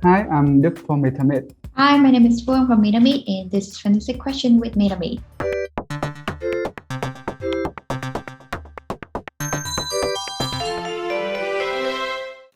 Hi, I'm Duc from MetaMate. Hi, my name is Phuong from MetaMate, and this is 26 question with MetaMate.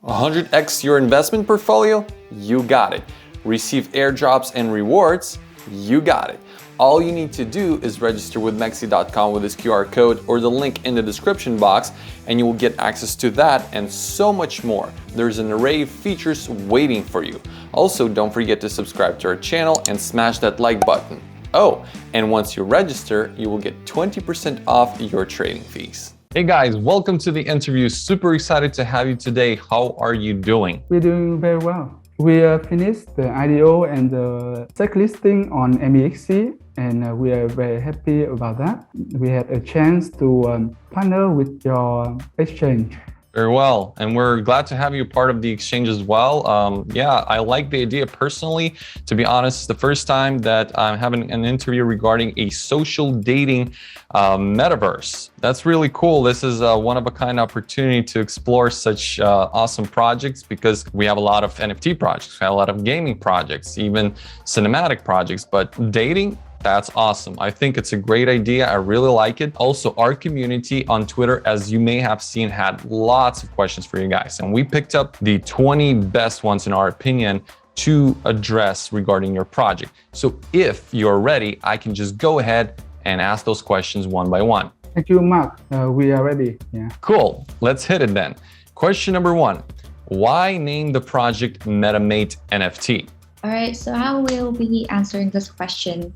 $100x your investment portfolio? You got it. Receive airdrops and rewards? You got it. All you need to do is register with MEXC.com with this QR code or the link in the description box, and you will get access to that and so much more. There's an array of features waiting for you. Also, don't forget to subscribe to our channel and smash that like button. Oh, and once you register, you will get 20% off your trading fees. Hey guys, welcome to the interview. Super excited to have you today. How are you doing? We're doing very well. We finished the IDO and the SEC listing on MEXC, and we are very happy about that. We had a chance to partner with your exchange. Very well, and we're glad to have you part of the exchange as well. Yeah, I like the idea personally. To be honest, it's the first time that I'm having an interview regarding a social dating metaverse. That's really cool. This is a one-of-a-kind opportunity to explore such awesome projects, because we have a lot of NFT projects, we have a lot of gaming projects, even cinematic projects, but dating, that's awesome. I think it's a great idea. I really like it. Also, our community on Twitter, as you may have seen, had lots of questions for you guys, and we picked up the 20 best ones in our opinion to address regarding your project. So if you're ready, I can just go ahead and ask those questions one by one. Thank you, Mark. We are ready. Yeah. Cool. Let's hit it then. Question number one. Why name the project MetaMate NFT? All right, so I will be answering this question.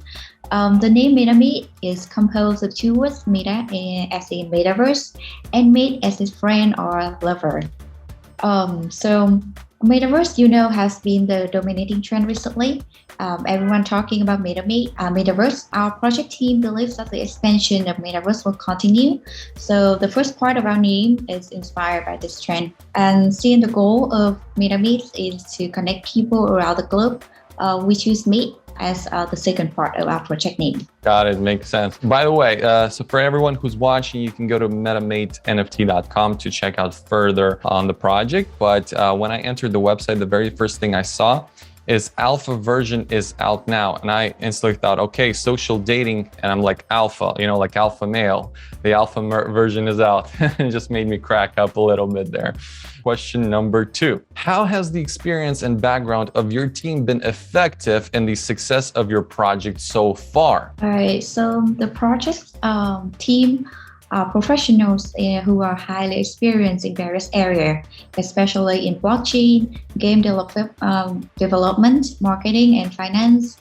The name MetaMate is composed of two words, meta as in metaverse, and mate as in friend or lover. So metaverse, has been the dominating trend recently. Everyone talking about metaverse. Our project team believes that the expansion of metaverse will continue. So the first part of our name is inspired by this trend. And seeing the goal of MetaMate is to connect people around the globe, we choose mate as the second part of our project name. Got it, makes sense. By the way, so for everyone who's watching, you can go to MetaMateNFT.com to check out further on the project. But when I entered the website, the very first thing I saw is alpha version is out now. And I instantly thought, okay, social dating, and I'm like alpha, like alpha male. The alpha version is out. It just made me crack up a little bit there. Question number two. How has the experience and background of your team been effective in the success of your project so far? All right, so the project team are professionals who are highly experienced in various areas, especially in blockchain, game development, marketing, and finance.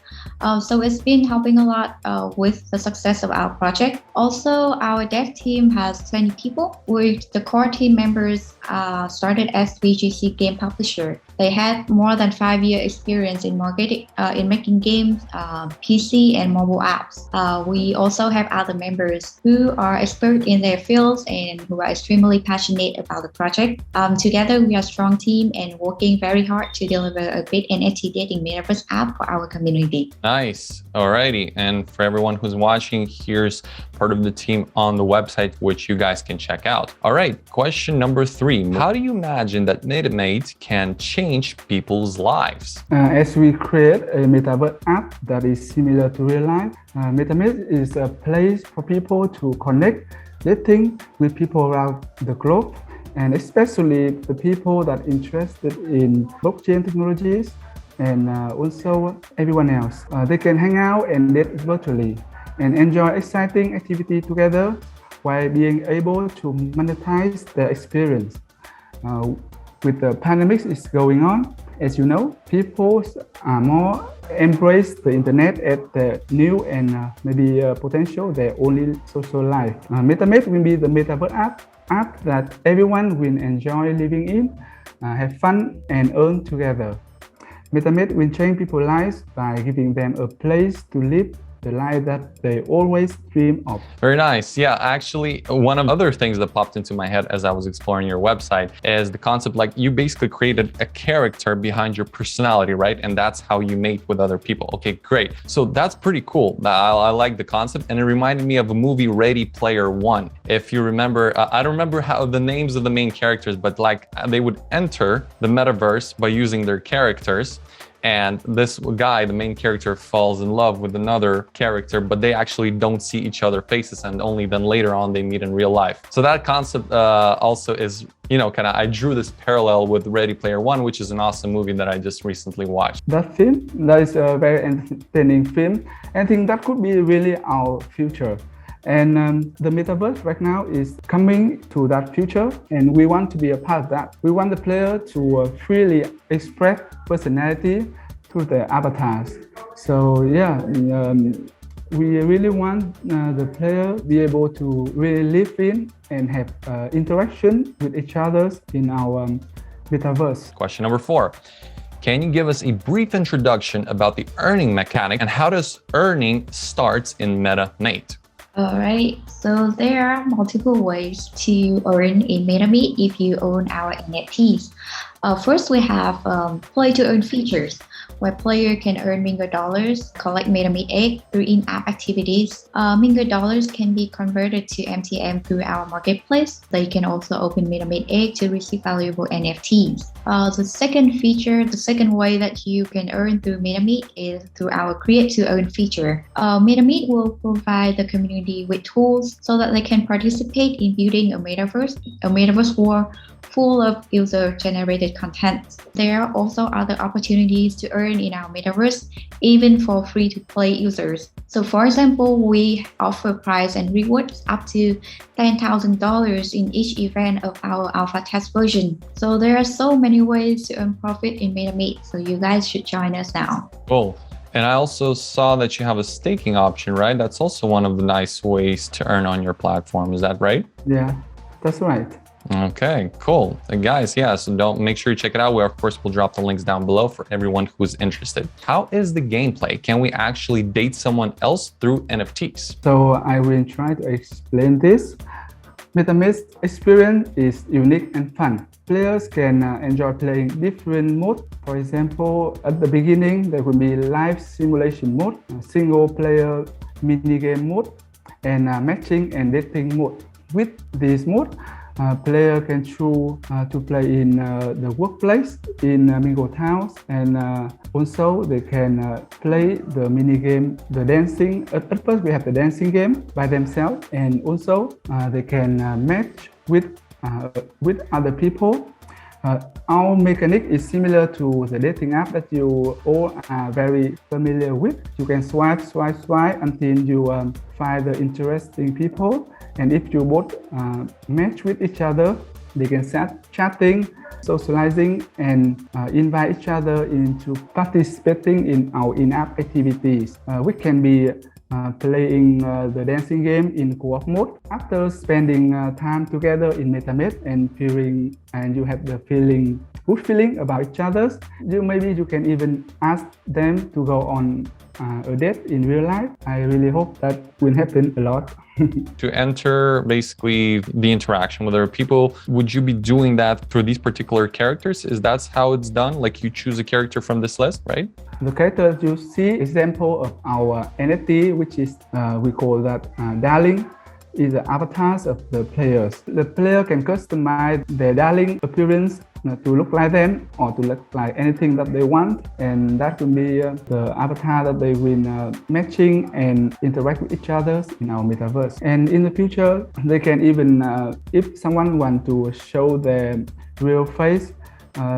So it's been helping a lot with the success of our project. Also, our dev team has 20 people, with the core team members started as VGC game publisher. They have more than 5-year experience in marketing, in making games, PC and mobile apps. We also have other members who are experts in their fields and who are extremely passionate about the project. Together, we are a strong team and working very hard to deliver a great NFT dating metaverse app for our community. Nice. Alrighty. And for everyone who's watching, here's part of the team on the website, which you guys can check out. All right. Question number three. How do you imagine that MetaMate can change people's lives? As we create a metaverse app that is similar to real life, MetaMate is a place for people to connect, dating with people around the globe, and especially the people that are interested in blockchain technologies, and also everyone else. They can hang out and date virtually and enjoy exciting activity together while being able to monetize their experience. With the pandemic is going on, as you know, people are more embrace the internet as the new and maybe potential their only social life. MetaMate will be the metaverse app that everyone will enjoy living in, have fun and earn together. MetaMate will change people's lives by giving them a place to live the life that they always dream of. Very nice. Yeah, actually, one of the other things that popped into my head as I was exploring your website is the concept, like you basically created a character behind your personality, right? And that's how you mate with other people. Okay, great. So that's pretty cool. I like the concept, and it reminded me of a movie, Ready Player One. If you remember, I don't remember how the names of the main characters, but like they would enter the metaverse by using their characters. And this guy, the main character, falls in love with another character, but they actually don't see each other's faces, and only then later on they meet in real life. So that concept also is, you know, I drew this parallel with Ready Player One, which is an awesome movie that I just recently watched. That film, that is a very entertaining film. I think that could be really our future. And the metaverse right now is coming to that future, and we want to be a part of that. We want the player to freely express personality through their avatars. So yeah, we really want the player be able to really live in and have interaction with each other in our metaverse. Question number 4. Can you give us a brief introduction about the earning mechanic and how does earning starts in MetaMate? All right, so there are multiple ways to earn in MetaMate if you own our NFTs. First, we have play to earn features, where player can earn Mingo dollars, collect MetaMate egg through in-app activities. Mingo dollars can be converted to MTM through our marketplace. They can also open MetaMate egg to receive valuable NFTs. The second way that you can earn through MetaMate is through our create to earn feature. MetaMate will provide the community with tools so that they can participate in building a metaverse world full of user-generated content. There are also other opportunities to earn in our metaverse, even for free-to-play users. So for example, we offer prize and rewards up to $10,000 in each event of our alpha test version. So there are so many ways to earn profit in MetaMate, so you guys should join us now. Cool. And I also saw that you have a staking option, right? That's also one of the nice ways to earn on your platform. Is that right? Yeah, that's right. Okay, cool. And guys, yeah, so make sure you check it out. We, of course, will drop the links down below for everyone who's interested. How is the gameplay? Can we actually date someone else through NFTs? So I will try to explain this. MetaMate's experience is unique and fun. Players can enjoy playing different modes. For example, at the beginning, there will be live simulation mode, single player minigame mode, and matching and dating mode. With this mode, player can choose to play in the workplace in Mingletown, and also they can play the mini game, the dancing. At first, we have the dancing game by themselves, and also they can match with other people. Our mechanic is similar to the dating app that you all are very familiar with. You can swipe until you find the interesting people. And if you both match with each other, they can start chatting, socializing, and invite each other into participating in our in-app activities. We can be playing the dancing game in co-op mode. After spending time together in MetaMate and you have the good feeling about each other, maybe you can even ask them to go on a date in real life. I really hope that will happen a lot. To enter basically the interaction with other people, would you be doing that through these particular characters? Is that how it's done? Like you choose a character from this list, right? The character you see example of our NFT, which is we call that Darling, is the avatars of the players. The player can customize their Darling appearance to look like them or to look like anything that they want, and that will be the avatar that they will matching and interact with each other in our metaverse. And in the future, they can even, if someone wants to show their real face,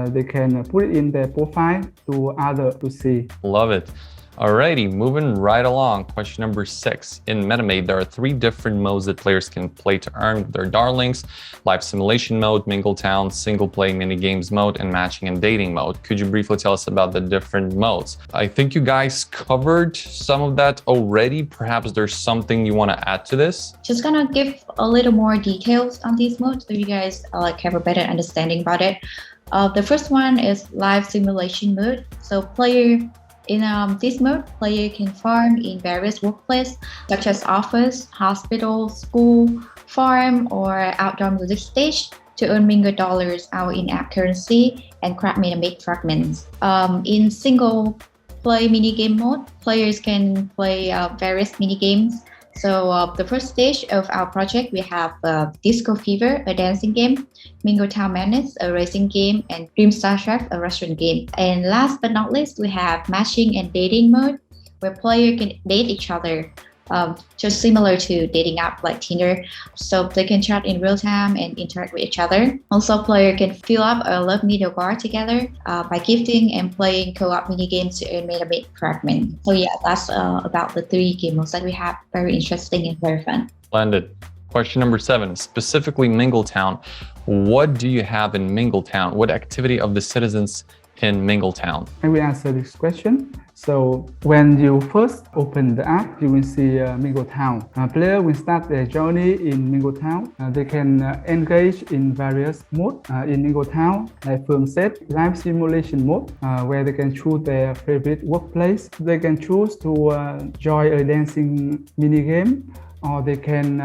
they can put it in their profile to others to see. Love it. Alrighty, moving right along. Question number 6. In MetaMate, there are 3 different modes that players can play to earn their darlings: live simulation mode, Mingletown, single play minigames mode, and matching and dating mode. Could you briefly tell us about the different modes? I think you guys covered some of that already. Perhaps there's something you want to add to this? Just gonna give a little more details on these modes so you guys have a better understanding about it. The first one is live simulation mode. So player In this mode, player can farm in various workplaces such as office, hospital, school, farm, or outdoor music stage to earn Mingo dollars, our in-app currency, and craft MetaMate fragments. In single play minigame mode, players can play various minigames. So the first stage of our project, we have Disco Fever, a dancing game, Mingletown Madness, a racing game, and Dream Star Chef, a restaurant game. And last but not least, we have matching and dating mode, where players can date each other, just similar to dating app like Tinder. So they can chat in real time and interact with each other. Also, player can fill up a love meter bar together by gifting and playing co-op mini games to earn MetaMate fragment. So yeah, that's about the 3 game modes that we have. Very interesting and very fun. Splendid. Question number 7, specifically Mingletown. What do you have in Mingletown? What activity of the citizens in Mingletown? I will answer this question. So when you first open the app, you will see Mingletown. Player will start their journey in Mingletown. They can engage in various modes in Mingletown, like Phuong said, live simulation mode, where they can choose their favorite workplace. They can choose to join a dancing mini game, or they can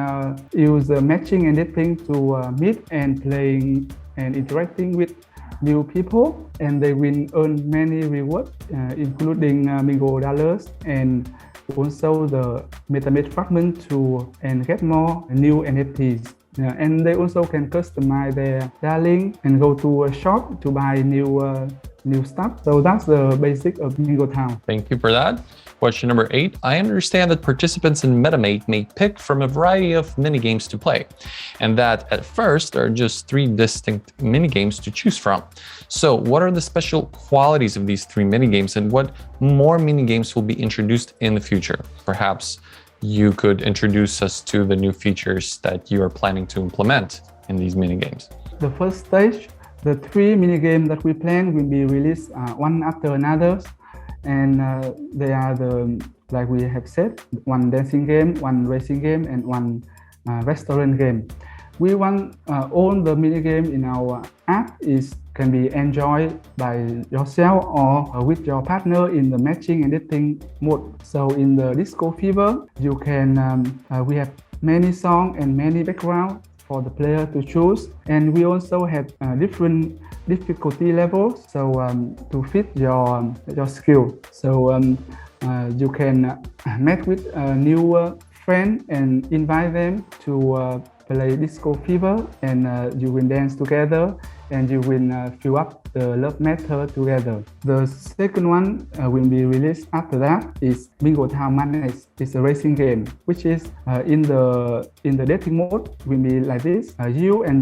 use matching and dating to meet and playing and interacting with new people, and they will earn many rewards, including Mingo dollars and also the MetaMate fragment and get more new NFTs. And they also can customize their darling and go to a shop to buy new stuff. So that's the basic of Mingletown. Thank you for that. Question number 8. I understand that participants in MetaMate may pick from a variety of minigames to play, and that at first there are just 3 distinct minigames to choose from. So what are the special qualities of these 3 minigames, and what more minigames will be introduced in the future? Perhaps you could introduce us to the new features that you are planning to implement in these minigames. The first stage, the 3 minigames that we plan will be released one after another. And they are like we have said, 1 dancing game, 1 racing game, and 1 restaurant game. We want all the mini game in our app can be enjoyed by yourself or with your partner in the matching and dating mode. So in the Disco Fever, you can we have many songs and many backgrounds for the player to choose, and we also have different difficulty levels, so to fit your skill. So you can meet with a new friend and invite them to play Disco Fever, and you will dance together and you will fill up the love matter together. The second one will be released after that is Mingletown Madness. It's a racing game, which is in the dating mode will be like this. You and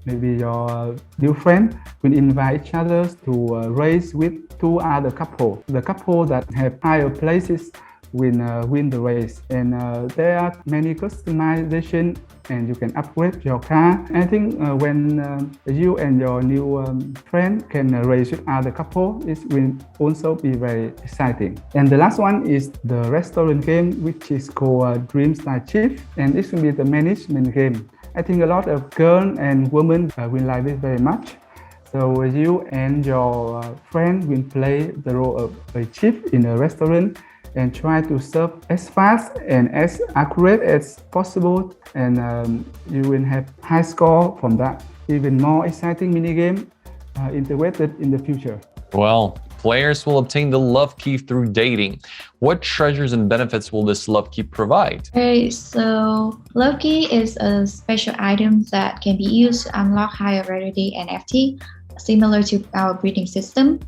maybe your new friend will invite each other to race with 2 other couples. The couple that have higher places will win the race, and there are many customization, and you can upgrade your car. I think when you and your new friend can race with other couple, it will also be very exciting. And the last one is the restaurant game, which is called Dream Star Chef, and this will be the management game. I think a lot of girls and women will like this very much. So you and your friend will play the role of a chef in a restaurant and try to serve as fast and as accurate as possible, and you will have high score from that. Even more exciting minigame integrated in the future. Well, players will obtain the love key through dating. What treasures and benefits will this love key provide? Okay, so love key is a special item that can be used to unlock higher rarity NFT, similar to our breeding system.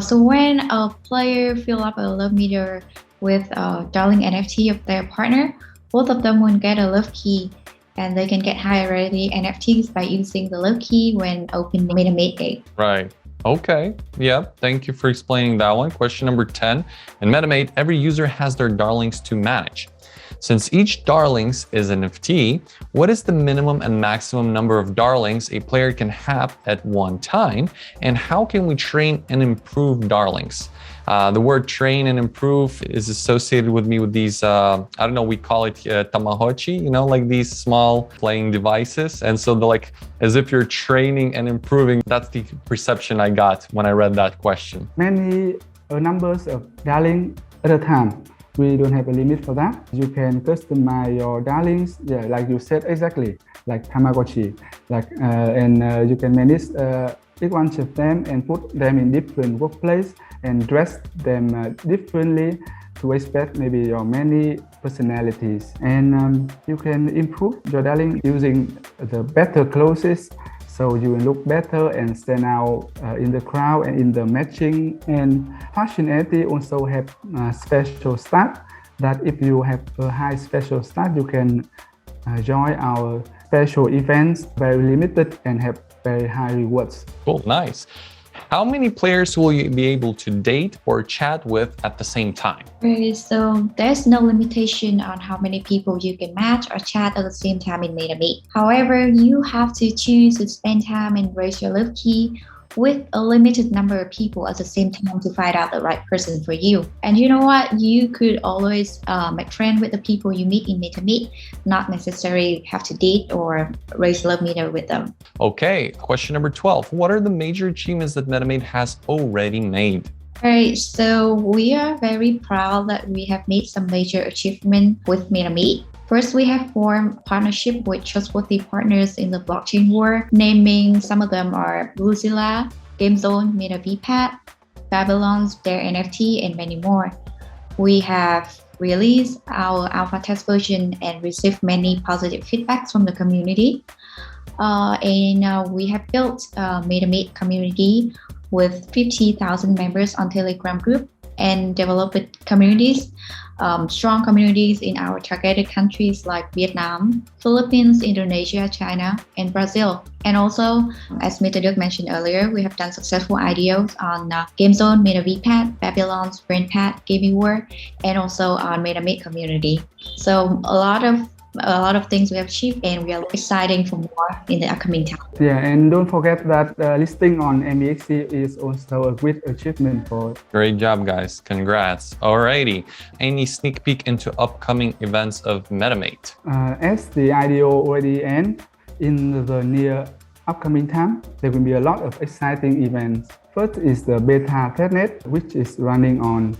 So when a player fill up a love meter with a darling NFT of their partner, both of them will get a love key, and they can get higher rarity NFTs by using the love key when opening the MetaMate gate. Right. Okay. Yeah. Thank you for explaining that one. Question number 10. In MetaMate, every user has their darlings to manage. Since each darlings is an NFT, what is the minimum and maximum number of darlings a player can have at one time? And how can we train and improve darlings? The word train and improve is associated with me with these, I don't know, we call it Tamagotchi, you know, like these small playing devices. And so like, as if you're training and improving, that's the perception I got when I read that question. Many a numbers of darling at a time. We don't have a limit for that. You can customize your darlings, yeah, like you said exactly, like Tamagotchi, you can manage each one of them and put them in different workplace and dress them differently to expect maybe your many personalities. And you can improve your darling using the better clothes, so you will look better and stand out in the crowd and in the matching. And functionality also have special stat, that if you have a high special stat, you can join our special events, very limited and have very high rewards. Cool, nice. How many players will you be able to date or chat with at the same time? Okay, so there's no limitation on how many people you can match or chat at the same time in MetaMate. However, you have to choose to spend time and raise your love key with a limited number of people at the same time to find out the right person for you. And you know what? You could always make friends with the people you meet in MetaMate, not necessarily have to date or raise love meter with them. Okay, question number 12. What are the major achievements that MetaMate has already made? Alright, so we are very proud that we have made some major achievements with MetaMate. First, we have formed partnership with trustworthy partners in the blockchain world, naming some of them are Bluezilla, GameZone, MetaVPAT, Babylon's, their NFT, and many more. We have released our alpha test version and received many positive feedbacks from the community. We have built a MetaMate community with 50,000 members on Telegram group and developed communities, strong communities in our targeted countries like Vietnam, Philippines, Indonesia, China, and Brazil. And also, as Mr Duc mentioned earlier, we have done successful IDOs on GameZone, MetaVPAT, Babylon's, BrainPad, Gaming World, and also on MetaMate community. So a lot of things we have achieved, and we are excited for more in the upcoming time. Yeah, and don't forget that listing on MEXC is also a great achievement for. Great job, guys. Congrats. Alrighty. Any sneak peek into upcoming events of MetaMate? As the IDO already end, in the near upcoming time, there will be a lot of exciting events. First is the beta testnet, which is running on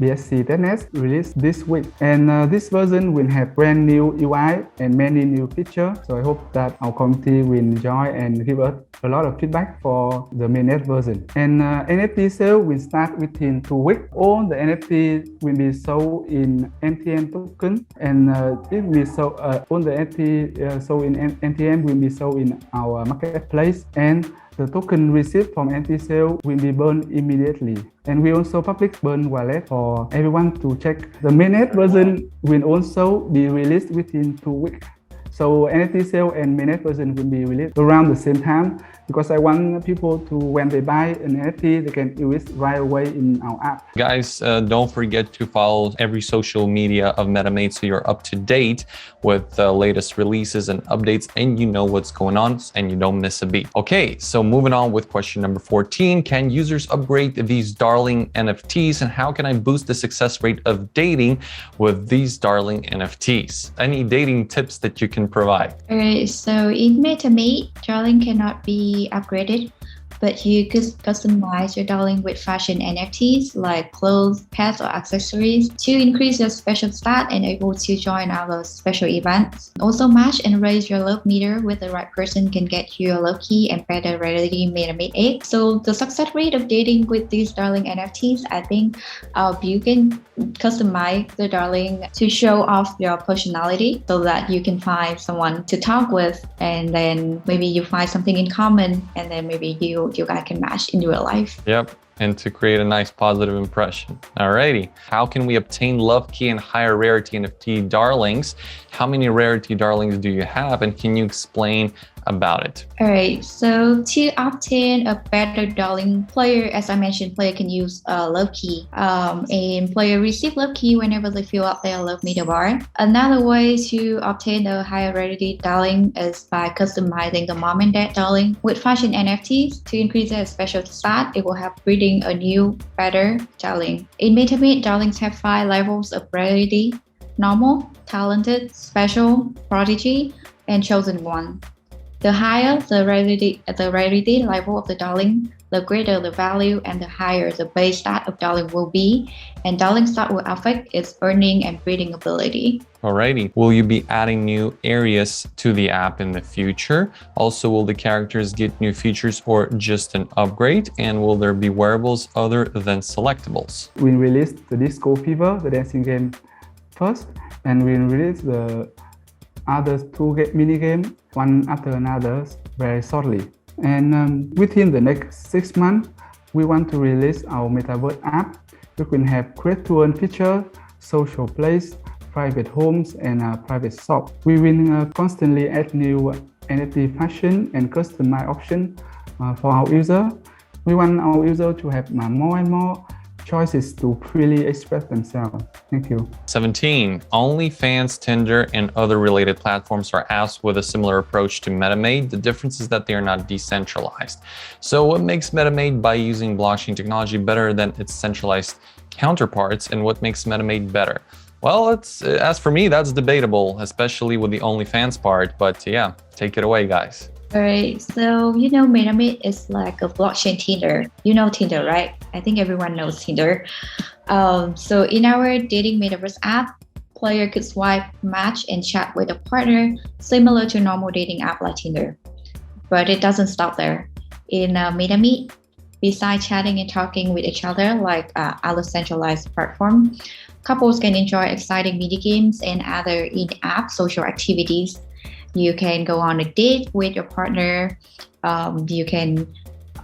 BSC testnet, released this week. And this version will have brand new UI and many new features. So I hope that our community will enjoy and give us a lot of feedback for the mainnet version. And NFT sale will start within 2 weeks. All the NFT will be sold in MTM token, and it will be sold, all the NFT sold in MTM will be sold in our marketplace, and the token received from NFT sale will be burned immediately. And we also public burn wallet for everyone to check. The mainnet version will also be released within 2 weeks. So NFT sale and mainnet version will be released around the same time, because I want people to, when they buy an NFT, they can use it right away in our app. Guys, don't forget to follow every social media of MetaMate so you're up to date with the latest releases and updates, and you know what's going on and you don't miss a beat. Okay, so moving on with question number 14. Can users upgrade these darling NFTs, and how can I boost the success rate of dating with these darling NFTs? Any dating tips that you can provide? Alright, so in MetaMate, darling cannot be upgraded, but you could customize your darling with fashion NFTs like clothes, pets, or accessories to increase your special stat and able to join our special events. Also, match and raise your love meter with the right person can get you a love key and better rarity MetaMate 8. So the success rate of dating with these darling NFTs, I think you can customize the darling to show off your personality so that you can find someone to talk with, and then maybe you find something in common, and then maybe you guys can match in real life. Yep, and to create a nice positive impression. Alrighty, how can we obtain love key and higher rarity NFT darlings? How many rarity darlings do you have, and can you explain about it? Alright, so to obtain a better darling, player, as I mentioned, player can use a love key, and player receive love key whenever they fill up their love meter bar. Another way to obtain a higher rarity darling is by customizing the mom and dad darling with fashion NFTs to increase their special stat. It will help breeding a new, better darling. In MetaMate, darlings have 5 levels of rarity: normal, talented, special, prodigy, and chosen one. The higher the rarity level of the darling, The greater the value and the higher the base stat of darling will be, and darling stat will affect its earning and breeding ability. Alrighty. Will you be adding new areas to the app in the future? Also, will the characters get new features or just an upgrade? And will there be wearables other than selectables? We released the Disco Fever, the dancing game first, and we released the other two mini games, one after another, very shortly. And within the next 6 months, we want to release our Metaverse app. We can have create-to-earn feature, social place, private homes, and private shop. We will constantly add new NFT fashion and customized options for our user. We want our user to have more and more choices to freely express themselves. Thank you. 17. OnlyFans, Tinder, and other related platforms are apps with a similar approach to MetaMate. The difference is that they are not decentralized. So what makes MetaMate by using blockchain technology better than its centralized counterparts, and what makes MetaMate better? Well, as for me, that's debatable, especially with the OnlyFans part, but yeah, take it away, guys. Alright, so MetaMate is like a blockchain Tinder. You know Tinder, right? I think everyone knows Tinder. So in our dating metaverse app, player could swipe, match, and chat with a partner similar to normal dating app like Tinder. But it doesn't stop there. In MetaMate, besides chatting and talking with each other like other centralized platform, couples can enjoy exciting mini games and other in-app social activities. You can go on a date with your partner.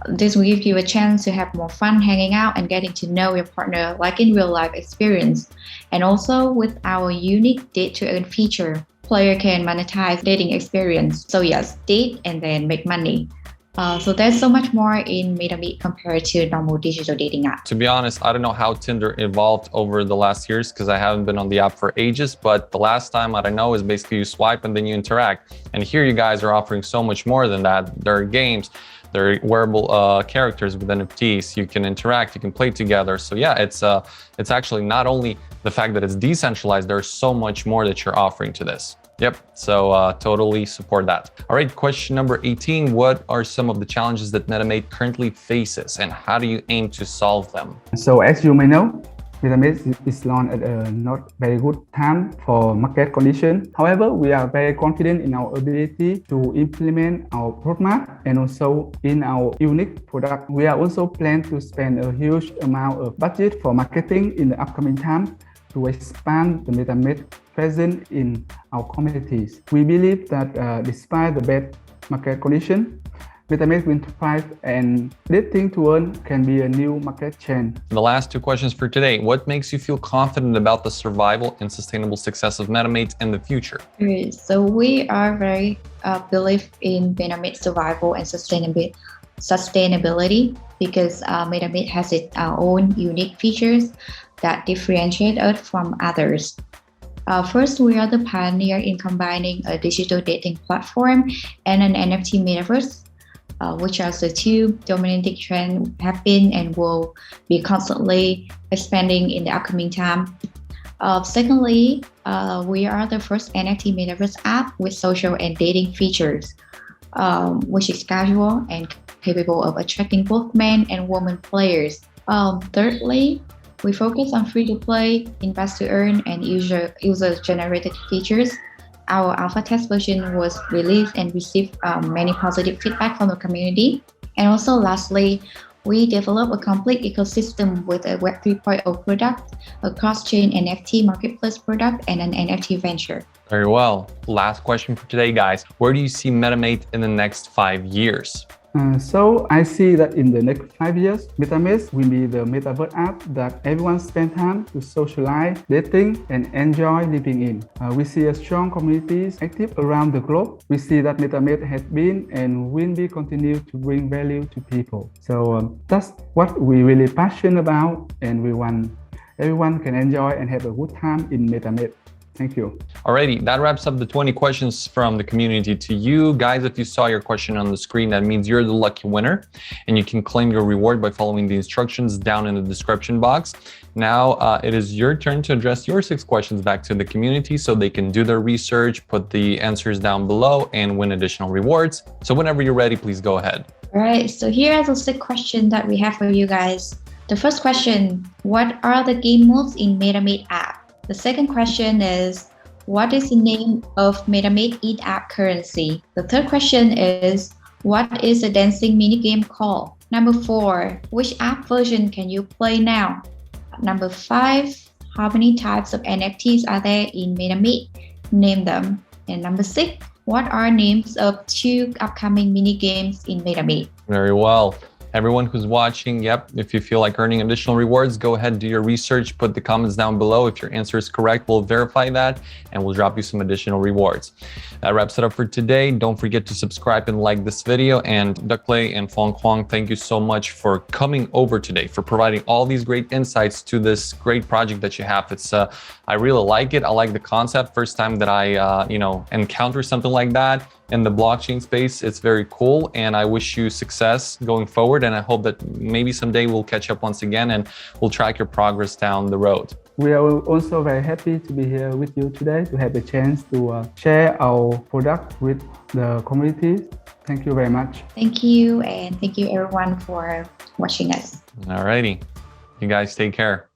This will give you a chance to have more fun hanging out and getting to know your partner like in real life experience. And also with our unique date to earn feature, player can monetize dating experience. So yes, date and then make money. So there's so much more in MetaMate compared to normal digital dating apps. To be honest, I don't know how Tinder evolved over the last years because I haven't been on the app for ages, but the last time I know is basically you swipe and then you interact. And here you guys are offering so much more than that. There are games, there are wearable characters with NFTs. You can interact, you can play together. So yeah, it's actually not only the fact that it's decentralized, there's so much more that you're offering to this. Yep, so totally support that. All right, question number 18. What are some of the challenges that MetaMate currently faces and how do you aim to solve them? So as you may know, MetaMate is launched at a not very good time for market condition. However, we are very confident in our ability to implement our roadmap and also in our unique product. We are also plan to spend a huge amount of budget for marketing in the upcoming time to expand the MetaMate present in our communities. We believe that despite the bad market condition, MetaMate will thrive and dating to earn can be a new market chain. The last two questions for today. What makes you feel confident about the survival and sustainable success of MetaMate in the future? So we are very believe in MetaMate survival and sustainability because MetaMate has its own unique features that differentiate us from others. First, we are the pioneer in combining a digital dating platform and an NFT metaverse, which are the two dominant trends have been and will be constantly expanding in the upcoming time. Secondly, we are the first NFT metaverse app with social and dating features, which is casual and capable of attracting both men and women players. Thirdly, we focus on free-to-play, invest-to-earn, and user-generated features. Our alpha test version was released and received many positive feedback from the community. And also, lastly, we developed a complete ecosystem with a Web 3.0 product, a cross-chain NFT marketplace product, and an NFT venture. Very well. Last question for today, guys. Where do you see MetaMate in the next 5 years? So I see that in the next 5 years, MetaMate will be the metaverse app that everyone spend time to socialize, dating, and enjoy living in. We see a strong communities active around the globe. We see that MetaMate has been and will be continued to bring value to people. So that's what we really passionate about, and we want everyone can enjoy and have a good time in MetaMate. Thank you. Alrighty, that wraps up the 20 questions from the community to you. Guys, if you saw your question on the screen, that means you're the lucky winner and you can claim your reward by following the instructions down in the description box. Now, it is your turn to address your 6 questions back to the community so they can do their research, put the answers down below and win additional rewards. So whenever you're ready, please go ahead. All right, so here are the 6 questions that we have for you guys. The first question, what are the game modes in MetaMate app? The second question is, what is the name of MetaMate in-app currency? The third question is, what is a dancing minigame called? Number 4, which app version can you play now? Number 5, how many types of NFTs are there in MetaMate? Name them. And number 6, what are names of 2 upcoming mini games in MetaMate? Very well. Everyone who's watching, yep, if you feel like earning additional rewards, go ahead, do your research, put the comments down below. If your answer is correct, we'll verify that and we'll drop you some additional rewards. That wraps it up for today. Don't forget to subscribe and like this video. And Duc and Phuong Quang, thank you so much for coming over today, for providing all these great insights to this great project that you have. It's I really like it. I like the concept. First time that I encounter something like that in the blockchain space. It's very cool, and I wish you success going forward, and I hope that maybe someday we'll catch up once again and we'll track your progress down the road. We are also very happy to be here with you today, to have a chance to share our product with the community. Thank you very much. Thank you, and thank you everyone for watching us. Alrighty, you guys take care.